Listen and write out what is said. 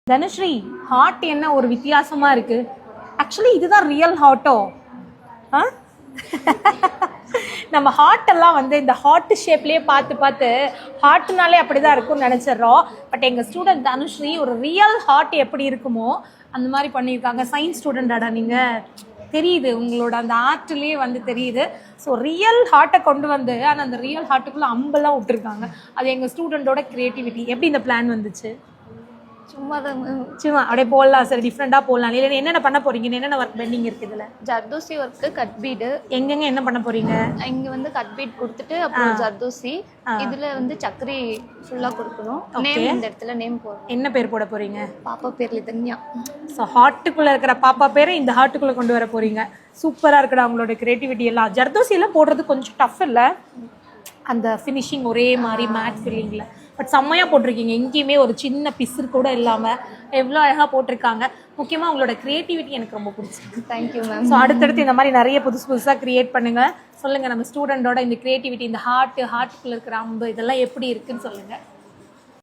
Dhanushree, heart என்ன ஒரு வித்தியாசமா இருக்கு. ஆக்சுவலி இதுதான் ரியல் ஹார்ட்டோ? நம்ம ஹார்ட் எல்லாம் வந்து இந்த ஹார்ட் ஷேப்லயே பார்த்து பார்த்து ஹார்ட்னாலே அப்படிதான் இருக்கும்னு நினைச்சிடறோம். பட் எங்க ஸ்டூடெண்ட் தனுஸ்ரீ ஒரு ரியல் ஹார்ட் எப்படி இருக்குமோ அந்த மாதிரி பண்ணியிருக்காங்க. சயின்ஸ் ஸ்டூடெண்டாடா நீங்க? தெரியுது, உங்களோட அந்த ஆர்ட்லேயே வந்து தெரியுது. ஸோ ரியல் ஹார்ட்டை கொண்டு வந்து ஆனால் அந்த ரியல் ஹார்ட்டுக்குள்ளே அம்பெல்லாம் விட்டுருக்காங்க. அது எங்கள் ஸ்டூடெண்டோட க்ரியேட்டிவிட்டி. எப்படி இந்த பிளான் வந்துச்சு? சும்மா தான் சும்மா அப்படியே போடலாம், சரி டிஃப்ரெண்டாக போடலாம். இல்லை என்னென்ன பண்ண போறீங்க? என்னென்ன ஒர்க் பெண்டிங் இருக்குது இதில்? Zardozi work, cut bead. எங்கெங்க என்ன பண்ண போறீங்க? இங்கே வந்து கட் பீட் கொடுத்துட்டு அப்புறம் ஜர்தோசி. இதில் வந்து சக்கரி ஃபுல்லாக கொடுக்கணும். நேம் இந்த இடத்துல நேம் போடணும். என்ன பேர் போட போறீங்க? பாப்பா பேர் லிதன்யா. ஸோ ஹார்ட்டுக்குள்ளே இருக்கிற பாப்பா பேரை இந்த ஹார்ட்டுக்குள்ளே கொண்டு வர போறீங்க. சூப்பராக இருக்குடா அவங்களோட கிரியேட்டிவிட்டி எல்லாம். ஜர்தோசியெல்லாம் போடுறது கொஞ்சம் டஃப் இல்லை, அந்த ஃபினிஷிங் ஒரே மாதிரி மேட் ஃபில்லிங்கில். பட் செம்மையாக போட்டிருக்கீங்க, எங்கேயுமே ஒரு சின்ன பிசு கூட இல்லாமல் எவ்வளோ அழகாக போட்டிருக்காங்க. முக்கியமாக உங்களோட க்ரியேட்டிவிட்டி எனக்கு ரொம்ப பிடிச்சிருக்கு. Thank you ma'am. ஸோ அடுத்தடுத்து இந்த மாதிரி நிறைய புதுசாக க்ரியேட் பண்ணுங்கள். சொல்லுங்கள், நம்ம ஸ்டூடெண்டோட இந்த க்ரியேட்டிவிட்டி, இந்த ஹார்ட்டுக்குள்ளே இருக்கிற அம்பு இதெல்லாம் எப்படி இருக்குன்னு சொல்லுங்கள்.